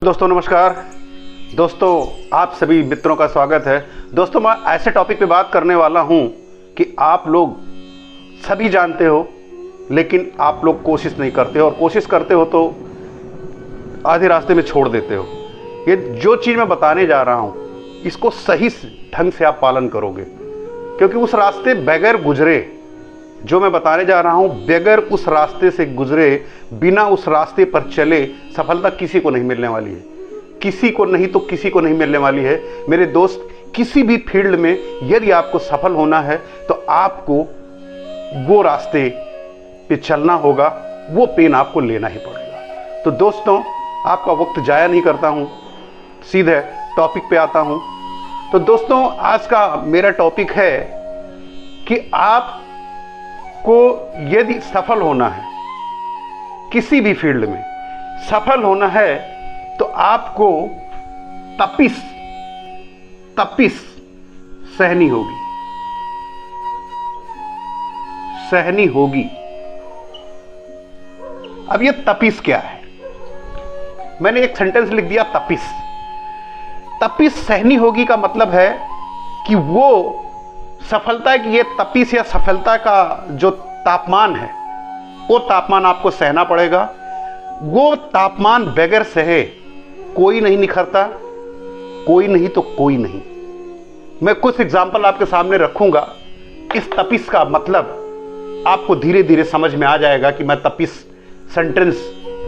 दोस्तों नमस्कार। दोस्तों आप सभी मित्रों का स्वागत है। दोस्तों मैं ऐसे टॉपिक पे बात करने वाला हूं कि आप लोग सभी जानते हो लेकिन आप लोग कोशिश नहीं करते हो, और कोशिश करते हो तो आधे रास्ते में छोड़ देते हो। ये जो चीज़ मैं बताने जा रहा हूं इसको सही ढंग से आप पालन करोगे, क्योंकि उस रास्ते बगैर गुजरे जो मैं बताने जा रहा हूं, बगैर उस रास्ते से गुजरे, बिना उस रास्ते पर चले सफलता किसी को नहीं मिलने वाली है। किसी को नहीं तो किसी को नहीं मिलने वाली है। मेरे दोस्त, किसी भी फील्ड में यदि आपको सफल होना है तो आपको वो रास्ते पे चलना होगा, वो पेन आपको लेना ही पड़ेगा। तो दोस्तों आपका वक्त जाया नहीं करता हूं, सीधे टॉपिक पे आता हूं। तो दोस्तों आज का मेरा टॉपिक है कि आप को यदि सफल होना है, किसी भी फील्ड में सफल होना है, तो आपको तपिश सहनी होगी। अब ये तपिश क्या है? मैंने एक सेंटेंस लिख दिया, तपिश सहनी होगी का मतलब है कि वो सफलता की ये तपिश या सफलता का जो तापमान है, वो तापमान आपको सहना पड़ेगा। वो तापमान बगैर सहे कोई नहीं निखरता, कोई नहीं तो कोई नहीं। मैं कुछ एग्जाम्पल आपके सामने रखूंगा। इस तपिश का मतलब आपको धीरे धीरे समझ में आ जाएगा कि मैं तपिश सेंटेंस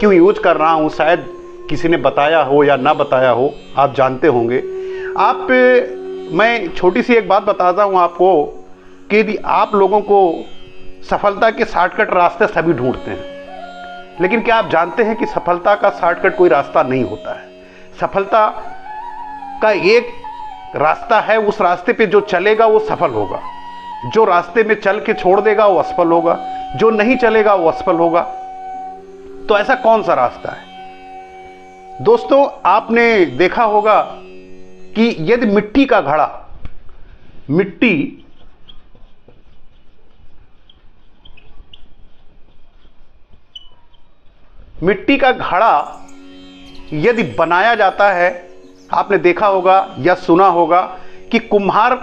क्यों यूज कर रहा हूं। शायद किसी ने बताया हो या ना बताया हो, आप जानते होंगे। मैं छोटी सी एक बात बताता हूं आपको कि यदि आप लोगों को सफलता के शॉर्टकट रास्ते सभी ढूंढते हैं, लेकिन क्या आप जानते हैं कि सफलता का शॉर्टकट कोई रास्ता नहीं होता है। सफलता का एक रास्ता है, उस रास्ते पे जो चलेगा वो सफल होगा। जो रास्ते में चल के छोड़ देगा वो असफल होगा, जो नहीं चलेगा वो असफल होगा। तो ऐसा कौन सा रास्ता है? दोस्तों आपने देखा होगा कि यदि मिट्टी का घड़ा, मिट्टी का घड़ा यदि बनाया जाता है, आपने देखा होगा या सुना होगा कि कुम्हार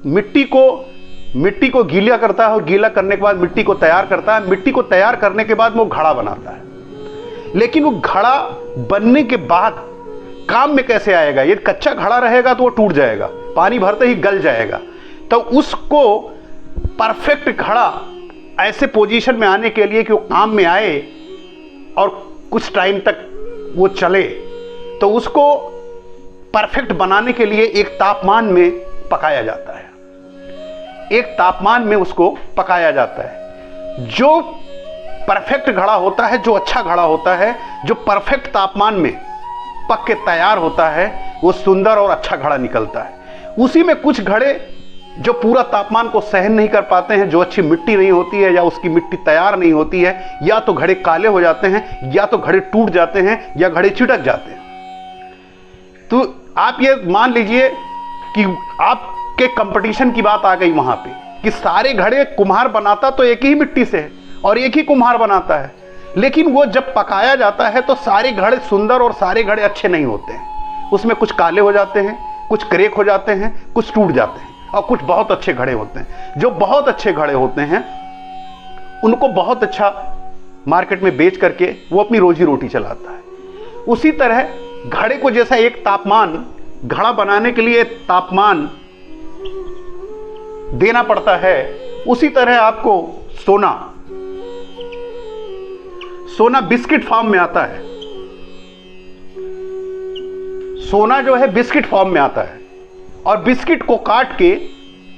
मिट्टी को गीला करता है और गीला करने के बाद मिट्टी को तैयार करता है। मिट्टी को तैयार करने के बाद वो घड़ा बनाता है। लेकिन वो घड़ा बनने के बाद काम में कैसे आएगा? यदि कच्चा घड़ा रहेगा तो वो टूट जाएगा, पानी भरते ही गल जाएगा। तो उसको परफेक्ट घड़ा ऐसे पोजीशन में आने के लिए कि वो काम में आए और कुछ टाइम तक वो चले, तो उसको परफेक्ट बनाने के लिए एक तापमान में पकाया जाता है। एक तापमान में उसको पकाया जाता है। जो परफेक्ट घड़ा होता है, जो अच्छा घड़ा होता है, जो परफेक्ट तापमान में पक के तैयार होता है, वो सुंदर और अच्छा घड़ा निकलता है। उसी में कुछ घड़े जो पूरा तापमान को सहन नहीं कर पाते हैं, जो अच्छी मिट्टी नहीं होती है या उसकी मिट्टी तैयार नहीं होती है, या तो घड़े काले हो जाते हैं, या तो घड़े टूट जाते हैं, या घड़े चिटक जाते हैं। तो आप ये मान लीजिए कि आपके कंपटीशन की बात आ गई वहां पे कि सारे घड़े कुम्हार बनाता तो एक ही मिट्टी से है और एक ही कुम्हार बनाता है, लेकिन वो जब पकाया जाता है तो सारे घड़े सुंदर और सारे घड़े अच्छे नहीं होते हैं। उसमें कुछ काले हो जाते हैं, कुछ क्रेक हो जाते हैं, कुछ टूट जाते हैं, और कुछ बहुत अच्छे घड़े होते हैं। जो बहुत अच्छे घड़े होते हैं उनको बहुत अच्छा मार्केट में बेच करके वो अपनी रोजी रोटी चलाता है। उसी तरह घड़े को जैसा एक तापमान, घड़ा बनाने के लिए तापमान देना पड़ता है, उसी तरह आपको सोना बिस्किट फॉर्म में आता है। सोना जो है बिस्किट फॉर्म में आता है, और बिस्किट को काट के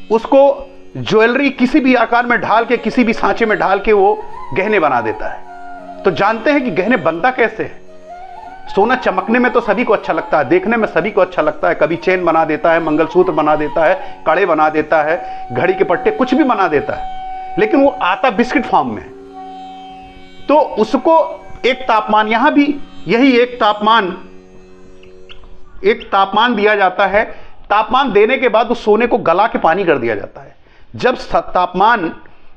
उसको ज्वेलरी किसी भी आकार में ढाल के, किसी भी सांचे में ढाल के वो गहने बना देता है। तो जानते हैं कि गहने बनता कैसे है? सोना चमकने में तो सभी को अच्छा लगता है, देखने में सभी को अच्छा लगता है। कभी चेन बना देता है, मंगलसूत्र बना देता है, कड़े बना देता है, घड़ी के पट्टे, कुछ भी बना देता है, लेकिन वो आता बिस्किट फॉर्म में। तो उसको एक तापमान, यहां भी यही एक तापमान दिया जाता है। तापमान देने के बाद उस सोने को गला के पानी कर दिया जाता है। जब तापमान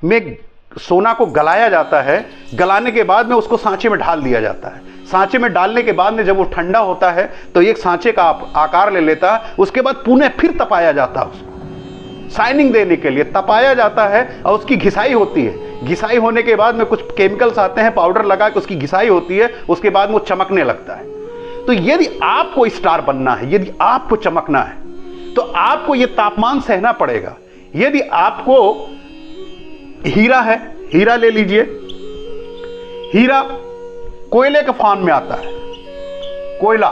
में सोना को गलाया जाता है, गलाने के बाद में उसको सांचे में ढाल दिया जाता है। सांचे में डालने के बाद में जब वो ठंडा होता है तो एक सांचे का आकार ले लेता है। उसके बाद पुनः फिर तपाया जाता है, उसको शाइनिंग देने के लिए तपाया जाता है और उसकी घिसाई होती है। घिसाई होने के बाद में कुछ केमिकल्स आते हैं, पाउडर लगा के उसकी घिसाई होती है, उसके बाद वो चमकने लगता है। तो यदि आपको स्टार बनना है, यदि आपको चमकना है, तो आपको ये तापमान सहना पड़ेगा। यदि आपको हीरा है, हीरा ले लीजिए। हीरा कोयले के फॉर्म में आता है, कोयला।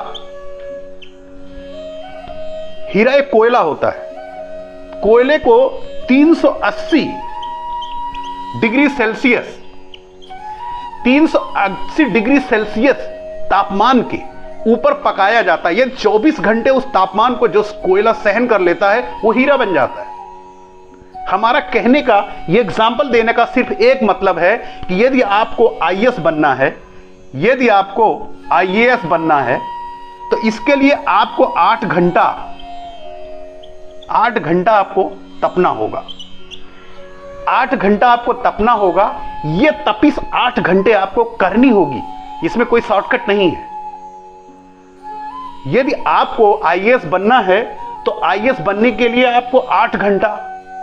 हीरा एक कोयला होता है। कोयले को 380 डिग्री सेल्सियस 380 डिग्री सेल्सियस तापमान के ऊपर पकाया जाता है। ये 24 घंटे उस तापमान को जो कोयला सहन कर लेता है वो हीरा बन जाता है। हमारा कहने का, ये एग्जाम्पल देने का सिर्फ एक मतलब है कि यदि आपको आईएएस बनना है, यदि आपको आईएएस बनना है, तो इसके लिए आपको 8 घंटा आपको तपना होगा। 8 घंटा आपको तपना होगा। यह तपिश 8 घंटे आपको करनी होगी, इसमें कोई शॉर्टकट नहीं है। यदि आपको आईएएस बनना है तो आईएएस बनने के लिए आपको 8 घंटा,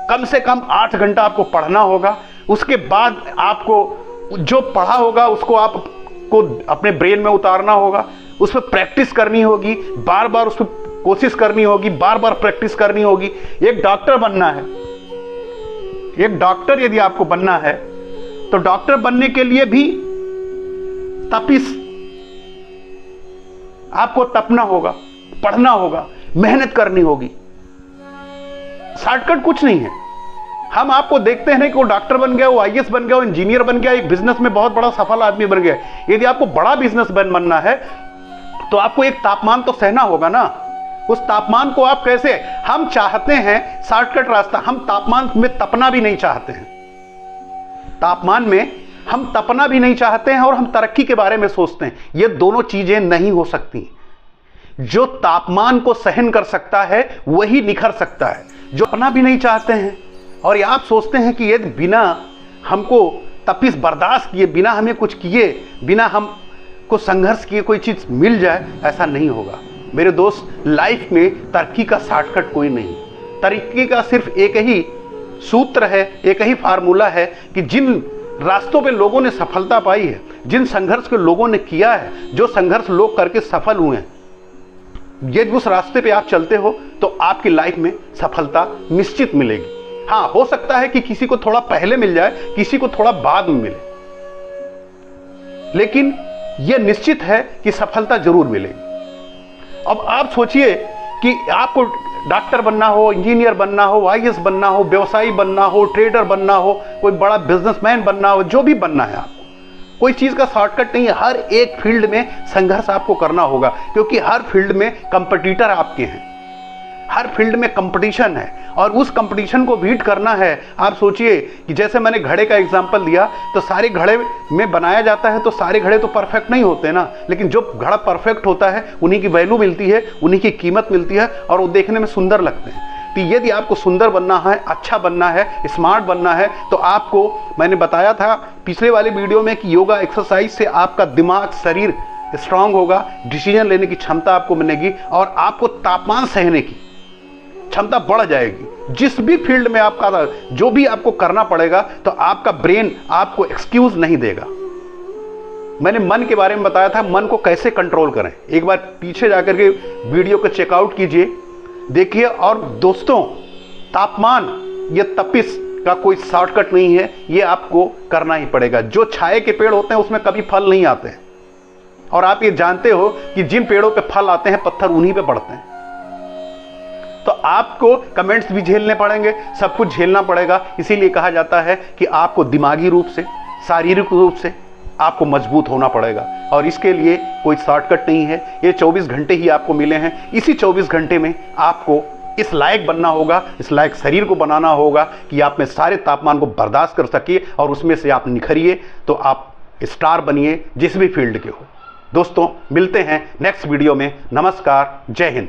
कम से कम 8 घंटा आपको पढ़ना होगा। उसके बाद आपको जो पढ़ा होगा उसको आपको अपने ब्रेन में उतारना होगा, उस पर प्रैक्टिस करनी होगी, बार बार उस पर कोशिश करनी होगी, बार बार प्रैक्टिस करनी होगी। एक डॉक्टर बनना है, एक डॉक्टर यदि आपको बनना है तो डॉक्टर बनने के लिए भी तपिश, आपको तपना होगा, पढ़ना होगा, मेहनत करनी होगी। शॉर्टकट कुछ नहीं है। हम आपको देखते हैं कि वो डॉक्टर बन गया, वो आईएएस बन गया, वो इंजीनियर बन गया, एक बिजनेस में बहुत बड़ा सफल आदमी बन गया। यदि आपको बड़ा बिजनेसमैन बनना है तो आपको एक तापमान तो सहना होगा ना। उस तापमान को आप कैसे, हम चाहते हैं शॉर्टकट रास्ता, हम तापमान में तपना भी नहीं चाहते हैं। तापमान में हम तपना भी नहीं चाहते हैं और हम तरक्की के बारे में सोचते हैं। ये दोनों चीजें नहीं हो सकती। जो तापमान को सहन कर सकता है वही निखर सकता है। जो अपना भी नहीं चाहते हैं और ये आप सोचते हैं कि यदि बिना हमको तपिश बर्दाश्त किए, बिना हमें कुछ किए, बिना हमको संघर्ष किए कोई चीज मिल जाए, ऐसा नहीं होगा। मेरे दोस्त, लाइफ में तरक्की का शॉर्टकट कोई नहीं। तरक्की का सिर्फ एक ही सूत्र है, एक ही फार्मूला है कि जिन रास्तों पे लोगों ने सफलता पाई है, जिन संघर्ष के लोगों ने किया है, जो संघर्ष लोग करके सफल हुए हैं, यदि उस रास्ते पे आप चलते हो तो आपकी लाइफ में सफलता निश्चित मिलेगी। हाँ, हो सकता है कि किसी को थोड़ा पहले मिल जाए, किसी को थोड़ा बाद में मिले, लेकिन यह निश्चित है कि सफलता जरूर मिलेगी। अब आप सोचिए कि आपको डॉक्टर बनना हो, इंजीनियर बनना हो, आईएएस बनना हो, व्यवसायी बनना हो, ट्रेडर बनना हो, कोई बड़ा बिजनेसमैन बनना हो, जो भी बनना है आपको, कोई चीज़ का शॉर्टकट नहीं है। हर एक फील्ड में संघर्ष आपको करना होगा, क्योंकि हर फील्ड में कंपटीटर आपके हैं, हर फील्ड में कंपटीशन है और उस कंपटीशन को बीट करना है। आप सोचिए कि जैसे मैंने घड़े का एग्जांपल दिया, तो सारे घड़े में बनाया जाता है तो सारे घड़े तो परफेक्ट नहीं होते ना, लेकिन जो घड़ा परफेक्ट होता है उन्हीं की वैल्यू मिलती है, उन्हीं की कीमत मिलती है और वो देखने में सुंदर लगते हैं। तो यदि आपको सुंदर बनना है, अच्छा बनना है, स्मार्ट बनना है, तो आपको, मैंने बताया था पिछले वाले वीडियो में कि योगा एक्सरसाइज से आपका दिमाग, शरीर स्ट्रांग होगा, डिसीजन लेने की क्षमता आपको मिलेगी और आपको तापमान सहने की क्षमता बढ़ जाएगी। जिस भी फील्ड में आपका जो भी आपको करना पड़ेगा तो आपका ब्रेन आपको एक्सक्यूज नहीं देगा। मैंने मन के बारे में बताया था, मन को कैसे कंट्रोल करें। एक बार पीछे जाकर के वीडियो को चेकआउट कीजिए, देखिए। और दोस्तों, तापमान, ये तपिश का कोई शॉर्टकट नहीं है, ये आपको करना ही पड़ेगा। जो छाए के पेड़ होते हैं उसमें कभी फल नहीं आते हैं, और आप ये जानते हो कि जिन पेड़ों पे फल आते हैं पत्थर उन्हीं पे पड़ते हैं। तो आपको कमेंट्स भी झेलने पड़ेंगे, सब कुछ झेलना पड़ेगा। इसीलिए कहा जाता है कि आपको दिमागी रूप से, शारीरिक रूप से आपको मजबूत होना पड़ेगा, और इसके लिए कोई शॉर्टकट नहीं है। ये 24 घंटे ही आपको मिले हैं। इसी 24 घंटे में आपको इस लायक बनना होगा, इस लायक शरीर को बनाना होगा कि आप में सारे तापमान को बर्दाश्त कर सकिए और उसमें से आप निखरिए, तो आप स्टार बनिए जिस भी फील्ड के हो। दोस्तों, मिलते हैं नेक्स्ट वीडियो में। नमस्कार, जय हिंद।